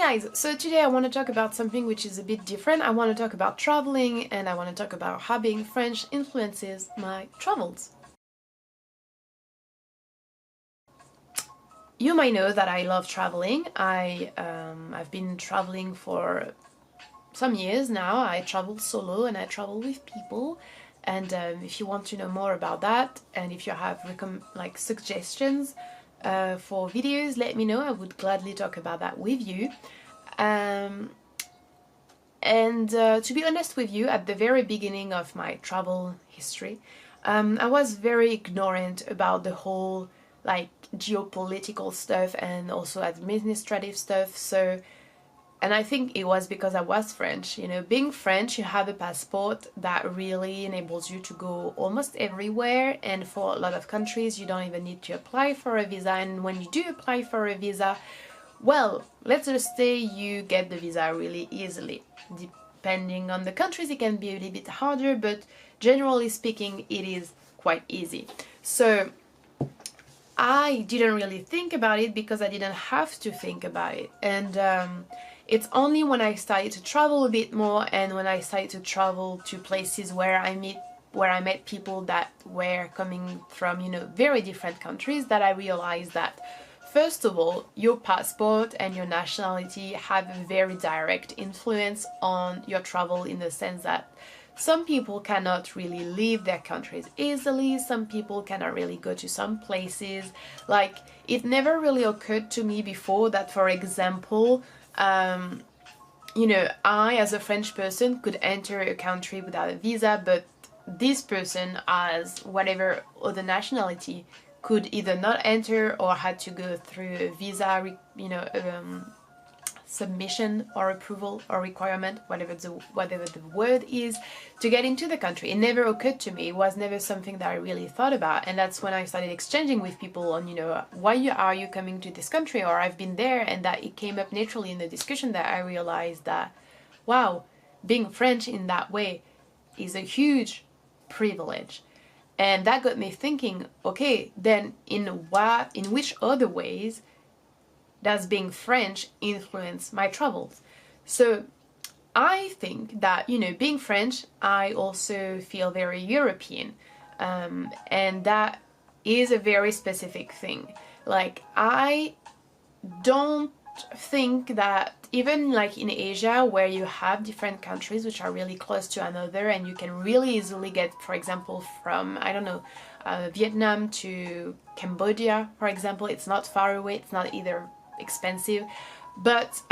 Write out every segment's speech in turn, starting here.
guys, so today I want to talk about something which is a bit different. I want to talk about traveling and I want to talk about how being French influences my travels. You might know that I love traveling. I've been traveling for some years now. I travel solo and I travel with people. And if you want to know more about that and if you have suggestions for videos, let me know. I would gladly talk about that with you. To be honest with you, at the very beginning of my travel history, I was very ignorant about the whole geopolitical stuff and also administrative stuff. And I think it was because I was French. You know, being French, you have a passport that really enables you to go almost everywhere, and for a lot of countries you don't even need to apply for a visa, and when you do apply for a visa, well, let's just say you get the visa really easily. Depending on the countries, it can be a little bit harder, but generally speaking, it is quite easy. So I didn't really think about it because I didn't have to think about it. And it's only when I started to travel a bit more and when I started to travel to places where I met people that were coming from, very different countries, that I realized that first of all, your passport and your nationality have a very direct influence on your travel, in the sense that some people cannot really leave their countries easily, some people cannot really go to some places. It never really occurred to me before that, for example, I as a French person could enter a country without a visa, but this person, as whatever other nationality, could either not enter or had to go through a visa, submission or approval or requirement, whatever the word is, to get into the country. It never occurred to me. It was never something that I really thought about, and that's when I started exchanging with people on, why are you coming to this country, or I've been there, and that it came up naturally in the discussion that I realized that, wow, being French in that way is a huge privilege. And that got me thinking, okay, then in which other ways does being French influence my travels? So I think that, being French, I also feel very European. And that is a very specific thing. I don't think that even in Asia, where you have different countries which are really close to another, and you can really easily get, for example, from, Vietnam to Cambodia, for example, it's not far away, it's not either expensive, but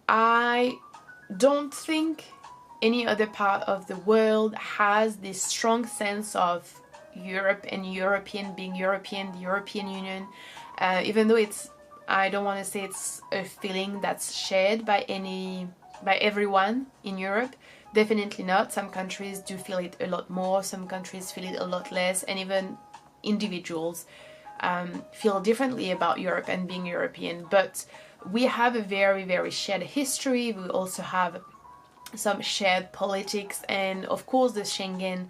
I don't think any other part of the world has this strong sense of Europe and European, being European, the European Union, even though I don't want to say it's a feeling that's shared by everyone in Europe. Definitely not. Some countries do feel it a lot more, some countries feel it a lot less, and even individuals feel differently about Europe and being European. But we have a very, very shared history. We also have some shared politics, and of course the Schengen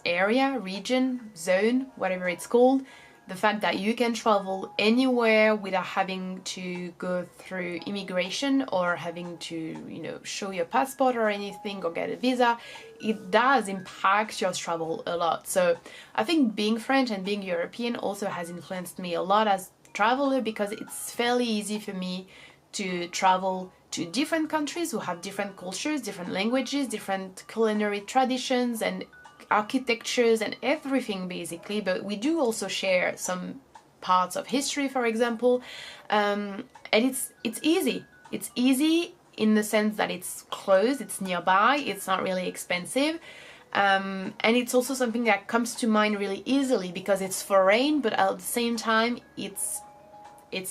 area, region, zone, whatever it's called. The fact that you can travel anywhere without having to go through immigration or having to, show your passport or anything or get a visa, it does impact your travel a lot. So I think being French and being European also has influenced me a lot as a traveler, because it's fairly easy for me to travel to different countries who have different cultures, different languages, different culinary traditions and architectures and everything basically, but we do also share some parts of history, for example, and it's easy in the sense that it's close, it's nearby, it's not really expensive, and it's also something that comes to mind really easily because it's foreign, but at the same time it's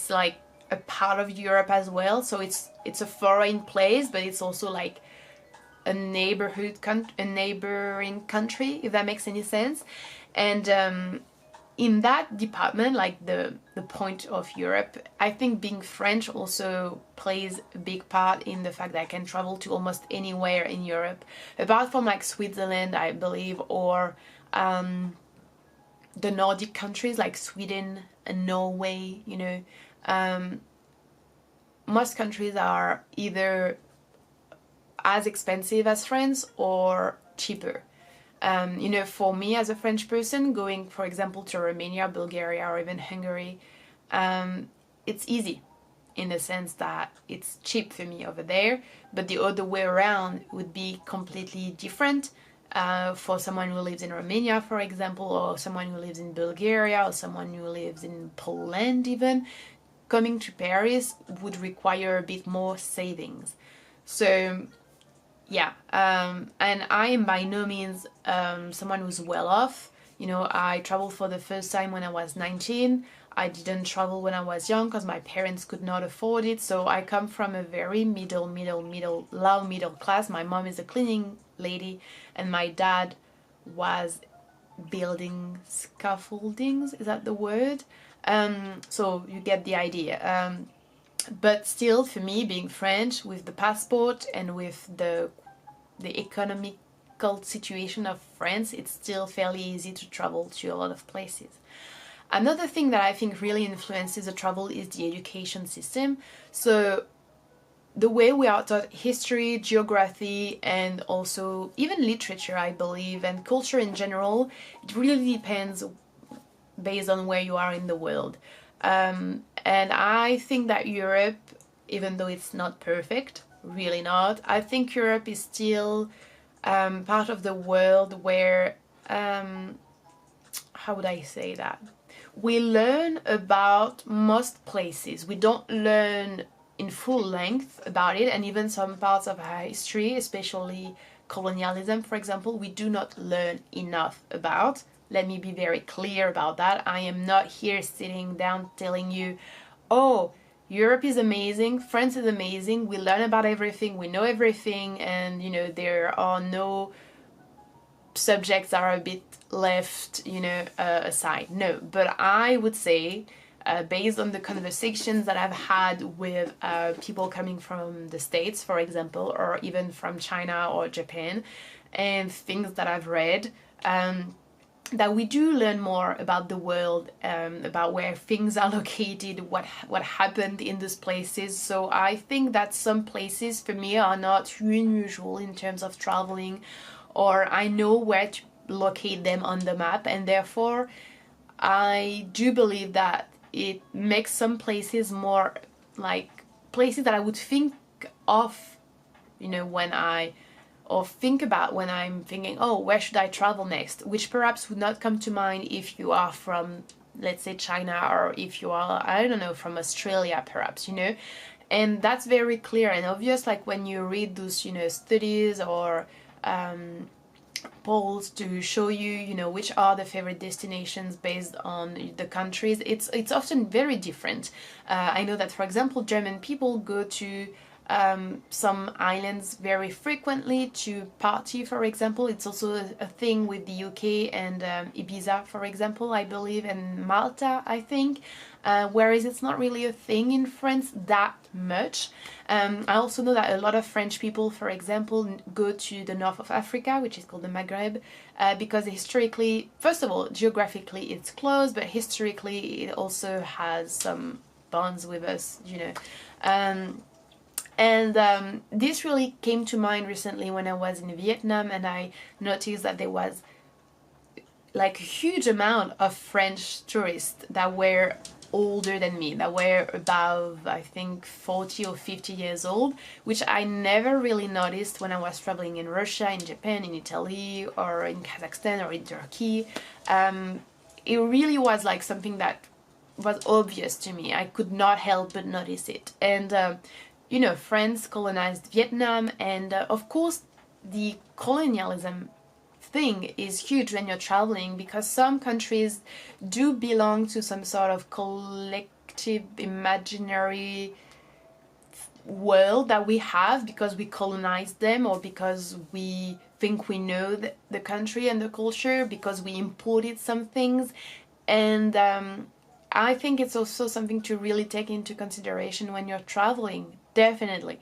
like a part of Europe as well. So it's a foreign place, but it's also like a neighboring country, if that makes any sense. And in that department, the point of Europe, I think being French also plays a big part in the fact that I can travel to almost anywhere in Europe, apart from Switzerland, I believe, or the Nordic countries like Sweden and Norway, you know, most countries are either as expensive as France or cheaper. You know, for me as a French person, going, for example, to Romania, Bulgaria, or even Hungary, it's easy in the sense that it's cheap for me over there, but the other way around would be completely different. For someone who lives in Romania, for example, or someone who lives in Bulgaria, or someone who lives in Poland even, coming to Paris would require a bit more savings. So yeah, and I am by no means someone who's well off. You know, I traveled for the first time when I was 19. I didn't travel when I was young because my parents could not afford it. So I come from a very low middle class. My mom is a cleaning lady and my dad was building scaffoldings. Is that the word? So you get the idea. But still, for me, being French, with the passport and with the economical situation of France, it's still fairly easy to travel to a lot of places. Another thing that I think really influences the travel is the education system. So the way we are taught history, geography, and also even literature, I believe, and culture in general, it really depends based on where you are in the world. And I think that Europe, even though it's not perfect, really not, I think Europe is still part of the world where, how would I say that? We learn about most places. We don't learn in full length about it, and even some parts of our history, especially colonialism, for example, we do not learn enough about. Let me be very clear about that. I am not here sitting down telling you, oh, Europe is amazing, France is amazing, we learn about everything, we know everything, and you know, there are no subjects that are a bit left, you know, aside. No, but I would say, based on the conversations that I've had with people coming from the States, for example, or even from China or Japan, and things that I've read, that we do learn more about the world, about where things are located, what happened in these places. So I think that some places for me are not unusual in terms of traveling, or I know where to locate them on the map, and therefore I do believe that it makes some places more like places that I would think of, you know, or think about when I'm thinking, oh, where should I travel next? Which perhaps would not come to mind if you are from, let's say, China, or if you are, I don't know, from Australia, perhaps, you know. And that's very clear and obvious, like when you read those, you know, studies or polls to show you, you know, which are the favorite destinations based on the countries. It's often very different. I know that, for example, German people go to some islands very frequently to party, for example. It's also a thing with the UK and Ibiza, for example, I believe, and Malta, I think, whereas it's not really a thing in France that much. I also know that a lot of French people, for example, go to the north of Africa, which is called the Maghreb, because historically, first of all, geographically it's close, but historically it also has some bonds with us, you know. And this really came to mind recently when I was in Vietnam, and I noticed that there was like a huge amount of French tourists that were older than me, that were above, I think, 40 or 50 years old, which I never really noticed when I was traveling in Russia, in Japan, in Italy, or in Kazakhstan, or in Turkey. It really was like something that was obvious to me. I could not help but notice it. And you know, France colonized Vietnam, and of course the colonialism thing is huge when you're traveling, because some countries do belong to some sort of collective imaginary world that we have because we colonized them, or because we think we know the country and the culture, because we imported some things. And I think it's also something to really take into consideration when you're traveling, definitely.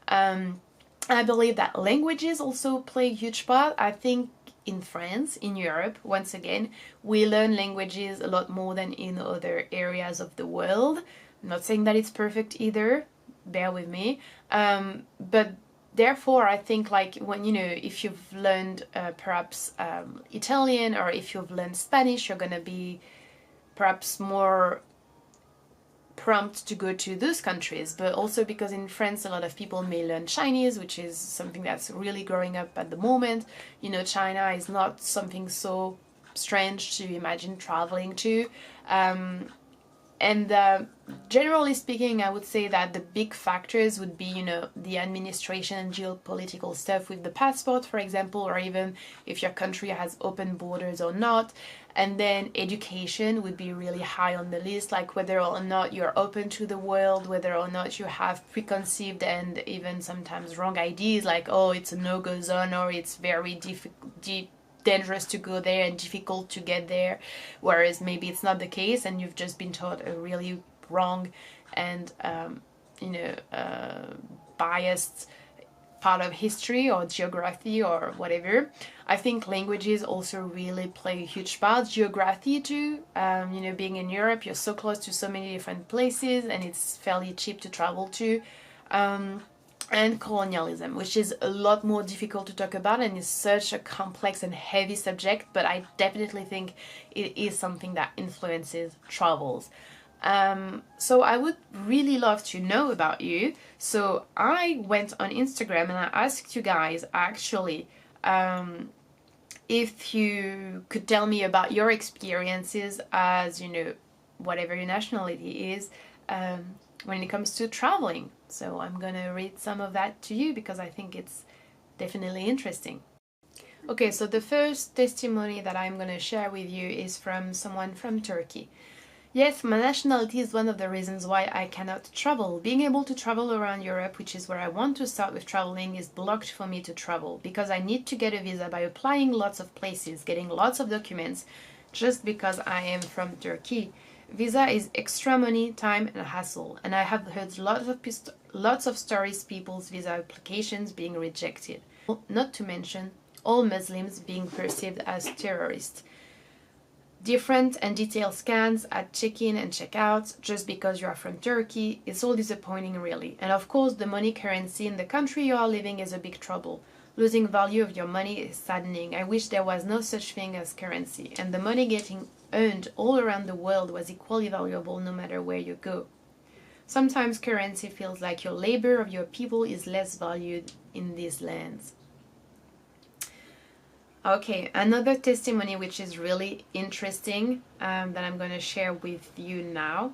I believe that languages also play a huge part. I think in France, in Europe, once again, we learn languages a lot more than in other areas of the world. I'm not saying that it's perfect either, bear with me. But therefore, I think like when, you know, if you've learned perhaps Italian, or if you've learned Spanish, you're gonna be perhaps more prompt to go to those countries. But also because in France a lot of people may learn Chinese, which is something that's really growing up at the moment. You know, China is not something so strange to imagine traveling to. And generally speaking, I would say that the big factors would be, you know, the administration and geopolitical stuff with the passport, for example, or even if your country has open borders or not. And then education would be really high on the list, like whether or not you're open to the world, whether or not you have preconceived and even sometimes wrong ideas, like, oh, it's a no-go zone, or it's very dangerous to go there and difficult to get there, whereas maybe it's not the case and you've just been taught a really wrong and biased part of history or geography or whatever. I think languages also really play a huge part. Geography too, you know, being in Europe, you're so close to so many different places and it's fairly cheap to travel to. And colonialism, which is a lot more difficult to talk about and is such a complex and heavy subject, but I definitely think it is something that influences travels. So I would really love to know about you. So I went on Instagram and I asked you guys actually if you could tell me about your experiences as, you know, whatever your nationality is, when it comes to traveling. So I'm gonna read some of that to you because I think it's definitely interesting. Okay, so the first testimony that I'm gonna share with you is from someone from Turkey. Yes, my nationality is one of the reasons why I cannot travel. Being able to travel around Europe, which is where I want to start with traveling, is blocked for me to travel because I need to get a visa by applying lots of places, getting lots of documents, just because I am from Turkey. Visa is extra money, time and hassle, and I have heard lots of stories people's visa applications being rejected. Not to mention all Muslims being perceived as terrorists. Different and detailed scans at check-in and check-out just because you are from Turkey. It's all disappointing really. And of course the money currency in the country you are living is a big trouble. Losing value of your money is saddening. I wish there was no such thing as currency and the money getting earned all around the world was equally valuable no matter where you go. Sometimes currency feels like your labor of your people is less valued in these lands. Okay, another testimony which is really interesting that I'm going to share with you now.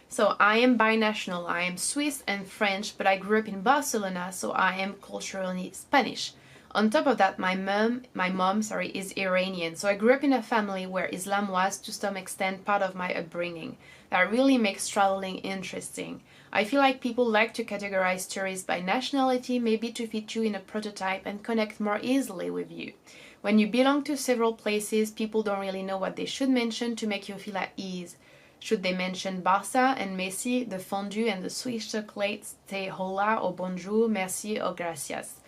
So I am binational. I am Swiss and French, but I grew up in Barcelona, so I am culturally Spanish. On top of that, my mom is Iranian, so I grew up in a family where Islam was, to some extent, part of my upbringing. That really makes traveling interesting. I feel like people like to categorize tourists by nationality, maybe to fit you in a prototype and connect more easily with you. When you belong to several places, people don't really know what they should mention to make you feel at ease. Should they mention Barça and Messi, the fondue and the Swiss chocolate, say hola or bonjour, merci or gracias?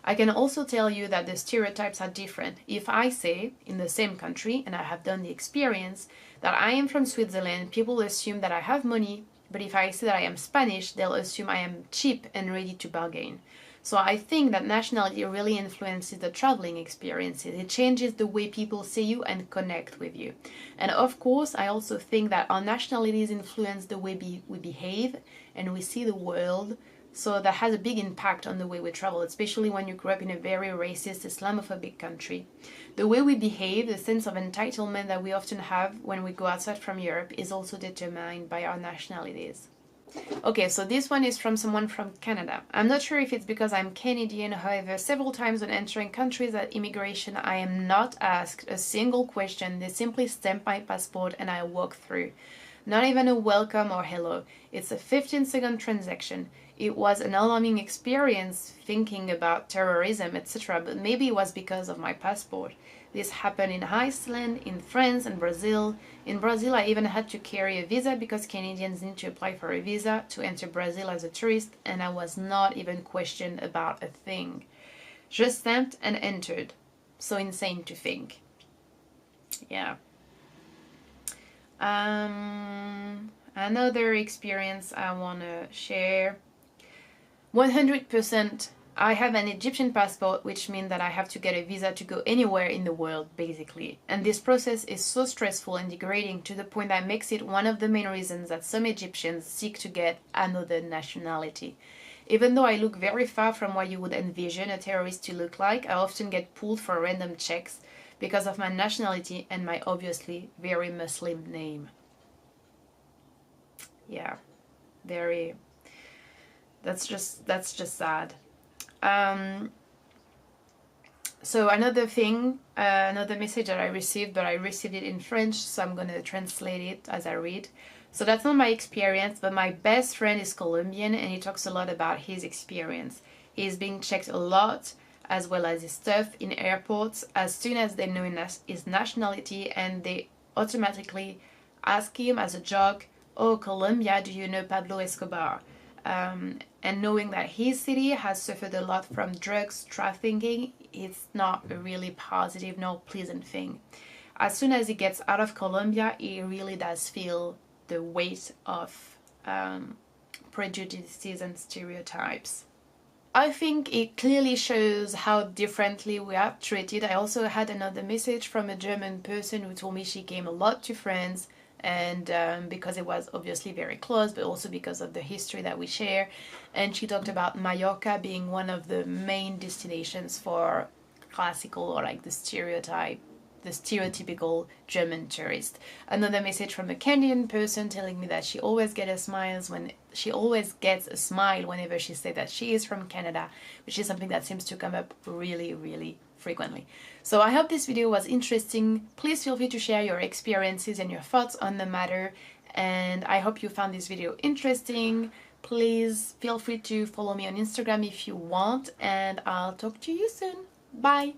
I can also tell you that the stereotypes are different. If I say, in the same country, and I have done the experience, that I am from Switzerland, people assume that I have money, but if I say that I am Spanish, they'll assume I am cheap and ready to bargain. So I think that nationality really influences the traveling experiences. It changes the way people see you and connect with you. And of course, I also think that our nationalities influence the way we behave and we see the world. So that has a big impact on the way we travel, especially when you grew up in a very racist, Islamophobic country. The way we behave, the sense of entitlement that we often have when we go outside from Europe is also determined by our nationalities. Okay, so this one is from someone from Canada. I'm not sure if it's because I'm Canadian, however, several times when entering countries at immigration, I am not asked a single question. They simply stamp my passport and I walk through. Not even a welcome or hello. It's a 15-second transaction. It was an alarming experience thinking about terrorism, etc., but maybe it was because of my passport. This happened in Iceland, in France and Brazil. In Brazil, I even had to carry a visa because Canadians need to apply for a visa to enter Brazil as a tourist, and I was not even questioned about a thing. Just stamped and entered. So insane to think. Yeah. Another experience I want to share. 100%. I have an Egyptian passport, which means that I have to get a visa to go anywhere in the world, basically. And this process is so stressful and degrading to the point that makes it one of the main reasons that some Egyptians seek to get another nationality. Even though I look very far from what you would envision a terrorist to look like, I often get pulled for random checks because of my nationality and my obviously very Muslim name. Yeah, very. That's just sad. So another thing, another message that I received, but I received it in French, so I'm gonna translate it as I read. So that's not my experience, but my best friend is Colombian and he talks a lot about his experience. He's being checked a lot, as well as his stuff in airports, as soon as they know his nationality, and they automatically ask him as a joke, "Oh, Colombia, do you know Pablo Escobar?" And knowing that his city has suffered a lot from drugs trafficking, it's not a really positive nor pleasant thing. As soon as he gets out of Colombia, he really does feel the weight of prejudices and stereotypes. I think it clearly shows how differently we are treated. I also had another message from a German person who told me she came a lot to France, and because it was obviously very close, but also because of the history that we share. And she talked about Mallorca being one of the main destinations for classical, or like the stereotypical German tourist. Another message from a Canadian person telling me that she always gets a smile whenever she says that she is from Canada, which is something that seems to come up really frequently. So I hope this video was interesting. Please feel free to share your experiences and your thoughts on the matter, and I hope you found this video interesting. Please feel free to follow me on Instagram if you want, and I'll talk to you soon. Bye!